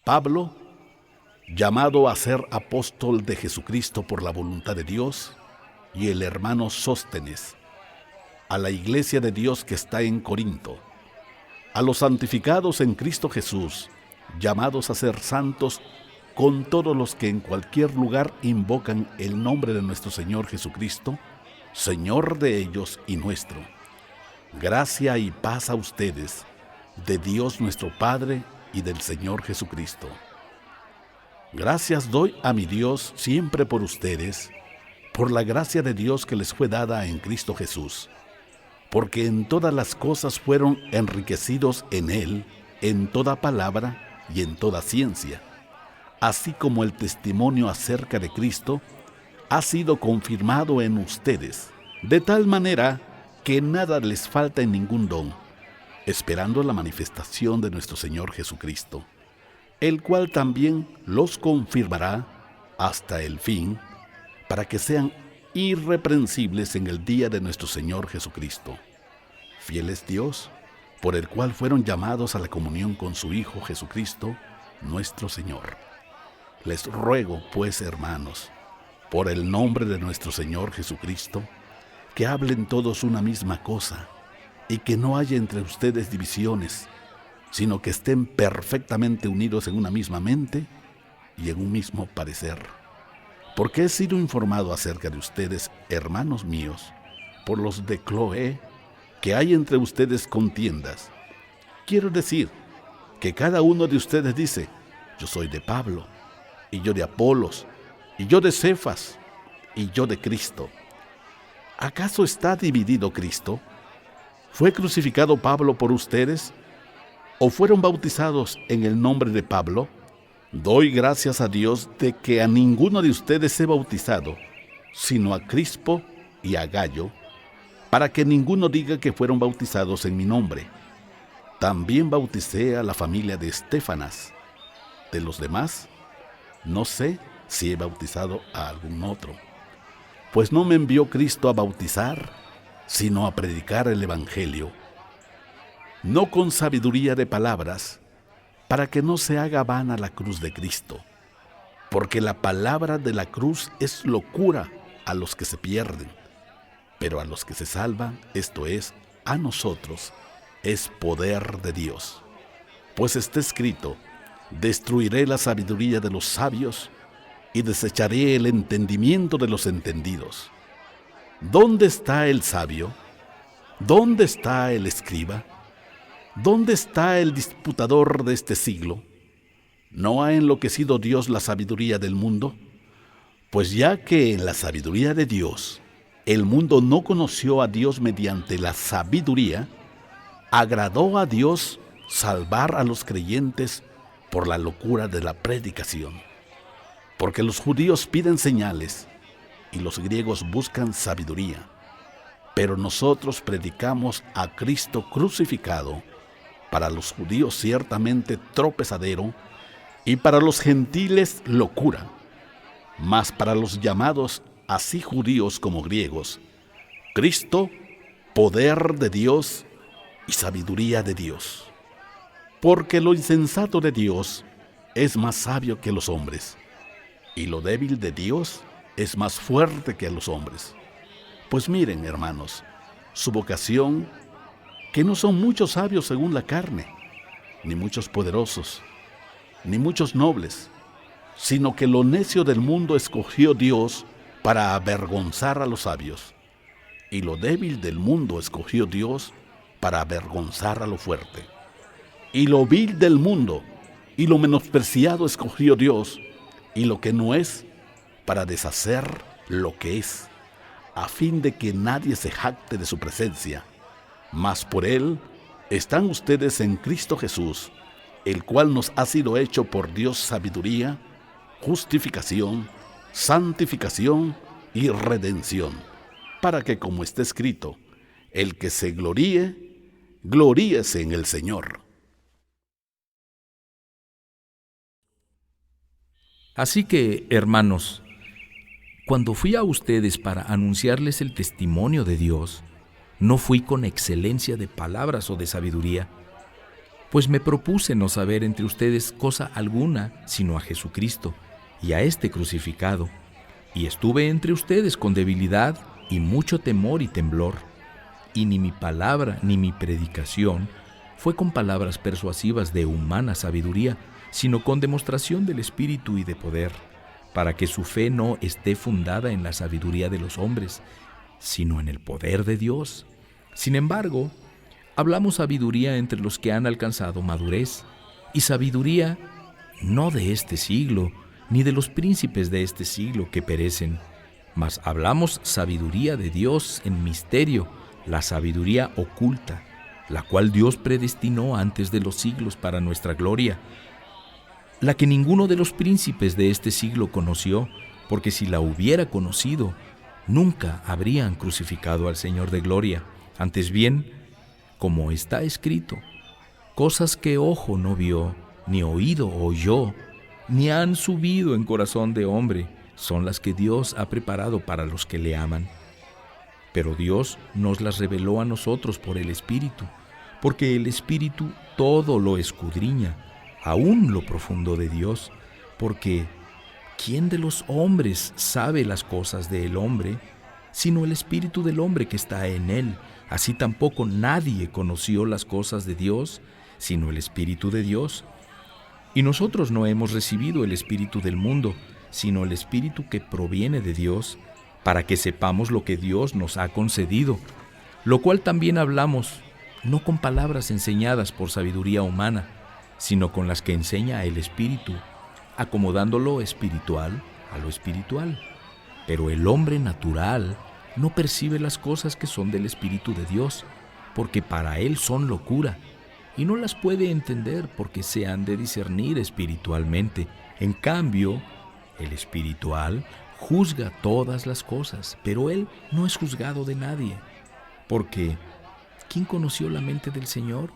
Pablo, llamado a ser apóstol de Jesucristo por la voluntad de Dios, y el hermano Sóstenes, a la iglesia de Dios que está en Corinto, a los santificados en Cristo Jesús, llamados a ser santos, con todos los que en cualquier lugar invocan el nombre de nuestro Señor Jesucristo, Señor de ellos y nuestro. Gracia y paz a ustedes, de Dios nuestro Padre y del Señor Jesucristo. Gracias doy a mi Dios siempre por ustedes, por la gracia de Dios que les fue dada en Cristo Jesús, porque en todas las cosas fueron enriquecidos en Él, en toda palabra y en toda ciencia, así como el testimonio acerca de Cristo ha sido confirmado en ustedes, de tal manera que nada les falta en ningún don, esperando la manifestación de nuestro Señor Jesucristo, el cual también los confirmará hasta el fin, para que sean irreprensibles en el día de nuestro Señor Jesucristo. Fiel es Dios, por el cual fueron llamados a la comunión con su Hijo Jesucristo, nuestro Señor. Les ruego, pues, hermanos, por el nombre de nuestro Señor Jesucristo, que hablen todos una misma cosa, y que no haya entre ustedes divisiones, sino que estén perfectamente unidos en una misma mente y en un mismo parecer. Porque he sido informado acerca de ustedes, hermanos míos, por los de Cloé, que hay entre ustedes contiendas. Quiero decir que cada uno de ustedes dice: yo soy de Pablo, y yo de Apolos, y yo de Cefas, y yo de Cristo. ¿Acaso está dividido Cristo? ¿Fue crucificado Pablo por ustedes? ¿O fueron bautizados en el nombre de Pablo? Doy gracias a Dios de que a ninguno de ustedes he bautizado, sino a Crispo y a Gayo, para que ninguno diga que fueron bautizados en mi nombre. También bauticé a la familia de Estéfanas. De los demás, no sé si he bautizado a algún otro, pues no me envió Cristo a bautizar, sino a predicar el Evangelio, no con sabiduría de palabras, para que no se haga vana la cruz de Cristo, porque la palabra de la cruz es locura a los que se pierden, pero a los que se salvan, esto es, a nosotros, es poder de Dios. Pues está escrito: destruiré la sabiduría de los sabios y desecharé el entendimiento de los entendidos. ¿Dónde está el sabio? ¿Dónde está el escriba? ¿Dónde está el disputador de este siglo? ¿No ha enloquecido Dios la sabiduría del mundo? Pues ya que en la sabiduría de Dios el mundo no conoció a Dios mediante la sabiduría, agradó a Dios salvar a los creyentes por la locura de la predicación. Porque los judíos piden señales y los griegos buscan sabiduría, pero nosotros predicamos a Cristo crucificado, para los judíos ciertamente tropezadero, y para los gentiles locura, mas para los llamados, así judíos como griegos, Cristo, poder de Dios y sabiduría de Dios. Porque lo insensato de Dios es más sabio que los hombres, y lo débil de Dios es más fuerte que los hombres. Pues miren, hermanos, su vocación, que no son muchos sabios según la carne, ni muchos poderosos, ni muchos nobles, sino que lo necio del mundo escogió Dios para avergonzar a los sabios, y lo débil del mundo escogió Dios para avergonzar a lo fuerte. Y lo vil del mundo y lo menospreciado escogió Dios, y lo que no es, para deshacer lo que es, a fin de que nadie se jacte de su presencia. Mas por Él están ustedes en Cristo Jesús, el cual nos ha sido hecho por Dios sabiduría, justificación, santificación y redención, para que, como está escrito, el que se gloríe, gloríese en el Señor. Así que, hermanos, cuando fui a ustedes para anunciarles el testimonio de Dios, no fui con excelencia de palabras o de sabiduría, Pues me propuse no saber entre ustedes cosa alguna, sino a Jesucristo, y a este crucificado. Y estuve entre ustedes con debilidad y mucho temor y temblor. Y ni mi palabra ni mi predicación fue con palabras persuasivas de humana sabiduría, sino con demostración del Espíritu y de poder, para que su fe no esté fundada en la sabiduría de los hombres, sino en el poder de Dios. Sin embargo, hablamos sabiduría entre los que han alcanzado madurez, y sabiduría no de este siglo, ni de los príncipes de este siglo que perecen, mas hablamos sabiduría de Dios en misterio, la sabiduría oculta, la cual Dios predestinó antes de los siglos para nuestra gloria, la que ninguno de los príncipes de este siglo conoció, porque si la hubiera conocido, nunca habrían crucificado al Señor de gloria. Antes bien, como está escrito, cosas que ojo no vio, ni oído oyó, ni han subido en corazón de hombre, son las que Dios ha preparado para los que le aman. Pero Dios nos las reveló a nosotros por el Espíritu, porque el Espíritu todo lo escudriña, aún lo profundo de Dios, porque ¿quién de los hombres sabe las cosas del hombre, sino el Espíritu del hombre que está en él? Así tampoco nadie conoció las cosas de Dios, sino el Espíritu de Dios. Y nosotros no hemos recibido el espíritu del mundo, sino el Espíritu que proviene de Dios, para que sepamos lo que Dios nos ha concedido, lo cual también hablamos, no con palabras enseñadas por sabiduría humana, sino con las que enseña el Espíritu, acomodando lo espiritual a lo espiritual. Pero el hombre natural no percibe las cosas que son del Espíritu de Dios, porque para él son locura, y no las puede entender porque se han de discernir espiritualmente. En cambio, el espiritual juzga todas las cosas, pero él no es juzgado de nadie. Porque, ¿quién conoció la mente del Señor?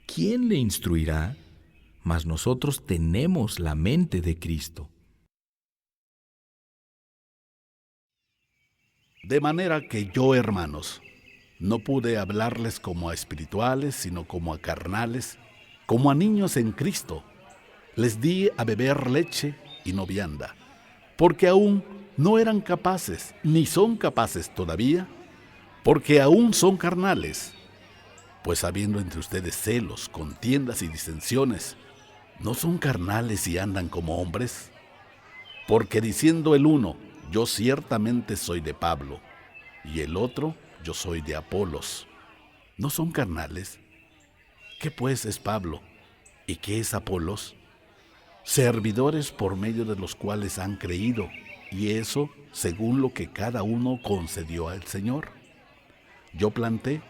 ¿Quién le instruirá? Mas nosotros tenemos la mente de Cristo. De manera que yo, hermanos, no pude hablarles como a espirituales, sino como a carnales, como a niños en Cristo. Les di a beber leche y no vianda, porque aún no eran capaces, ni son capaces todavía, porque aún son carnales. Pues habiendo entre ustedes celos, contiendas y disensiones, ¿no son carnales y andan como hombres? Porque diciendo el uno, yo ciertamente soy de Pablo, y el otro, yo soy de Apolos, ¿no son carnales? ¿Qué pues es Pablo? ¿Y qué es Apolos? Servidores por medio de los cuales han creído, y eso según lo que cada uno concedió al Señor. Yo planté,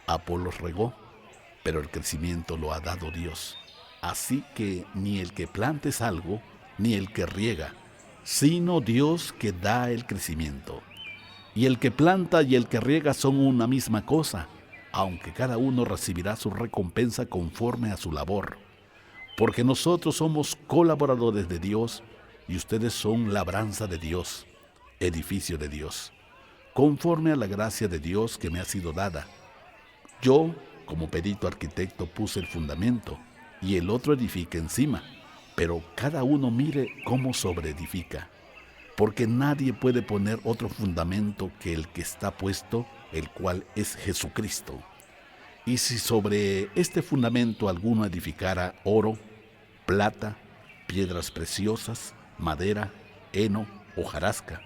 Apolos regó, pero el crecimiento lo ha dado Dios. Así que ni el que planta es algo, ni el que riega, sino Dios que da el crecimiento. Y el que planta y el que riega son una misma cosa, aunque cada uno recibirá su recompensa conforme a su labor. Porque nosotros somos colaboradores de Dios, y ustedes son labranza de Dios, edificio de Dios, conforme a la gracia de Dios que me ha sido dada. Yo, como perito arquitecto, puse el fundamento, y el otro edifica encima, pero cada uno mire cómo sobreedifica. Porque nadie puede poner otro fundamento que el que está puesto, el cual es Jesucristo. Y si sobre este fundamento alguno edificara oro, plata, piedras preciosas, madera, heno, hojarasca,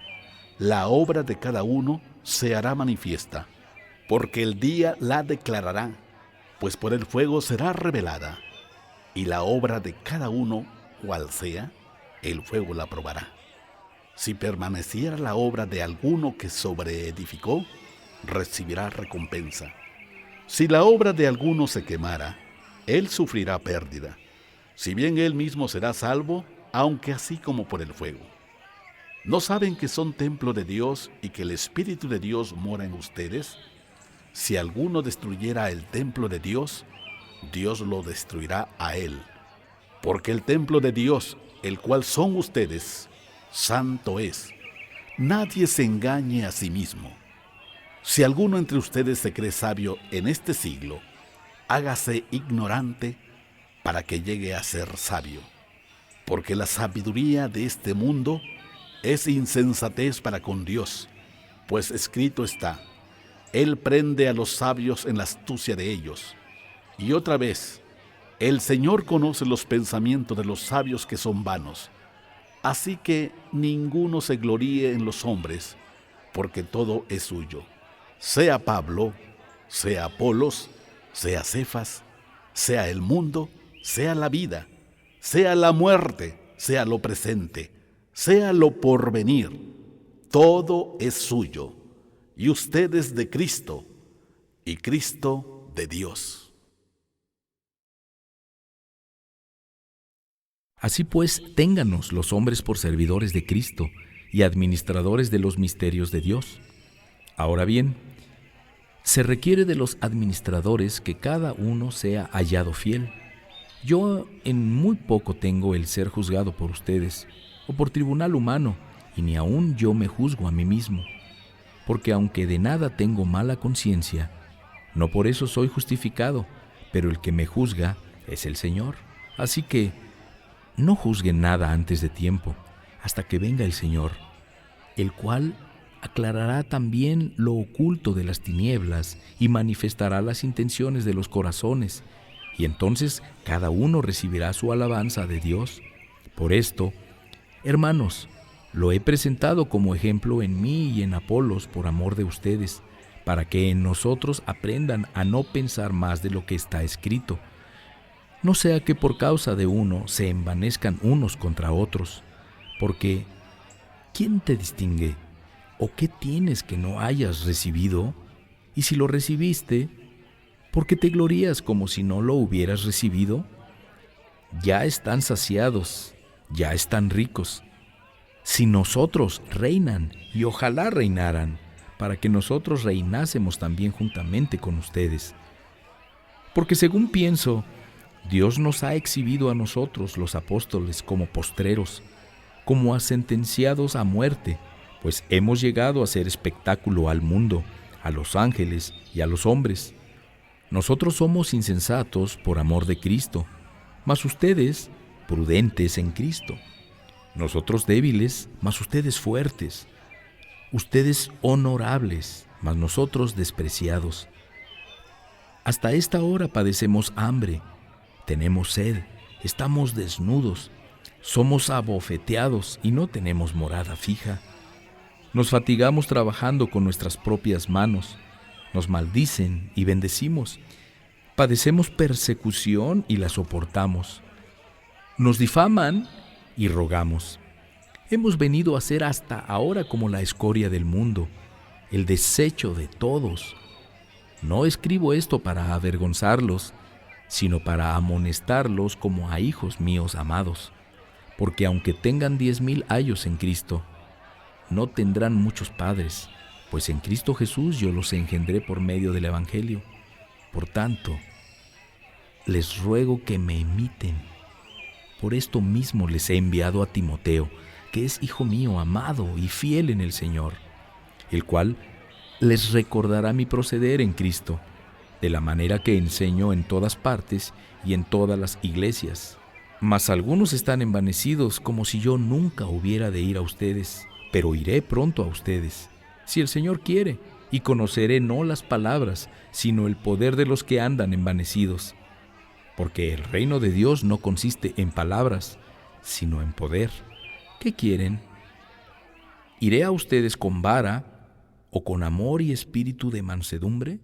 la obra de cada uno se hará manifiesta, porque el día la declarará, pues por el fuego será revelada, y la obra de cada uno, cual sea, el fuego la probará. Si permaneciera la obra de alguno que sobreedificó, recibirá recompensa. Si la obra de alguno se quemara, él sufrirá pérdida, si bien él mismo será salvo, aunque así como por el fuego. ¿No saben que son templo de Dios y que el Espíritu de Dios mora en ustedes? Si alguno destruyera el templo de Dios, Dios lo destruirá a él. Porque el templo de Dios, el cual son ustedes, santo es. Nadie se engañe a sí mismo. Si alguno entre ustedes se cree sabio en este siglo, hágase ignorante para que llegue a ser sabio. Porque la sabiduría de este mundo es insensatez para con Dios, pues escrito está: Él prende a los sabios en la astucia de ellos. Y otra vez, el Señor conoce los pensamientos de los sabios que son vanos. Así que ninguno se gloríe en los hombres, porque todo es suyo. Sea Pablo, sea Apolos, sea Cefas, sea el mundo, sea la vida, sea la muerte, sea lo presente, sea lo porvenir, todo es suyo, y ustedes de Cristo, y Cristo de Dios. Así pues, téngannos los hombres por servidores de Cristo y administradores de los misterios de Dios. Ahora bien, se requiere de los administradores que cada uno sea hallado fiel. Yo en muy poco tengo el ser juzgado por ustedes, o por tribunal humano, y ni aun yo me juzgo a mí mismo, porque aunque de nada tengo mala conciencia, no por eso soy justificado, pero el que me juzga es el Señor. Así que no juzguen nada antes de tiempo, hasta que venga el Señor, el cual aclarará también lo oculto de las tinieblas y manifestará las intenciones de los corazones, y entonces cada uno recibirá su alabanza de Dios. Por esto, hermanos, lo he presentado como ejemplo en mí y en Apolos por amor de ustedes, para que en nosotros aprendan a no pensar más de lo que está escrito, no sea que por causa de uno se envanezcan unos contra otros, porque ¿quién te distingue? ¿O qué tienes que no hayas recibido? Y si lo recibiste, ¿por qué te glorías como si no lo hubieras recibido? Ya están saciados, ya están ricos. Si nosotros reinan, y ojalá reinaran, para que nosotros reinásemos también juntamente con ustedes. Porque según pienso, Dios nos ha exhibido a nosotros, los apóstoles, como postreros, como a sentenciados a muerte, pues hemos llegado a ser espectáculo al mundo, a los ángeles y a los hombres. Nosotros somos insensatos por amor de Cristo, mas ustedes prudentes en Cristo. Nosotros débiles, mas ustedes fuertes. Ustedes honorables, mas nosotros despreciados. Hasta esta hora padecemos hambre, tenemos sed, estamos desnudos, somos abofeteados y no tenemos morada fija. Nos fatigamos trabajando con nuestras propias manos, nos maldicen y bendecimos, padecemos persecución y la soportamos, nos difaman y rogamos. Hemos venido a ser hasta ahora como la escoria del mundo, el desecho de todos. No escribo esto para avergonzarlos, sino para amonestarlos como a hijos míos amados, porque aunque tengan 10,000 años en Cristo, no tendrán muchos padres, pues en Cristo Jesús yo los engendré por medio del Evangelio. Por tanto, les ruego que me imiten. Por esto mismo les he enviado a Timoteo, que es hijo mío amado y fiel en el Señor, el cual les recordará mi proceder en Cristo, de la manera que enseño en todas partes y en todas las iglesias. Mas algunos están envanecidos como si yo nunca hubiera de ir a ustedes, pero iré pronto a ustedes, si el Señor quiere, y conoceré no las palabras, sino el poder de los que andan envanecidos. Porque el reino de Dios no consiste en palabras, sino en poder. ¿Qué quieren? ¿Iré a ustedes con vara o con amor y espíritu de mansedumbre?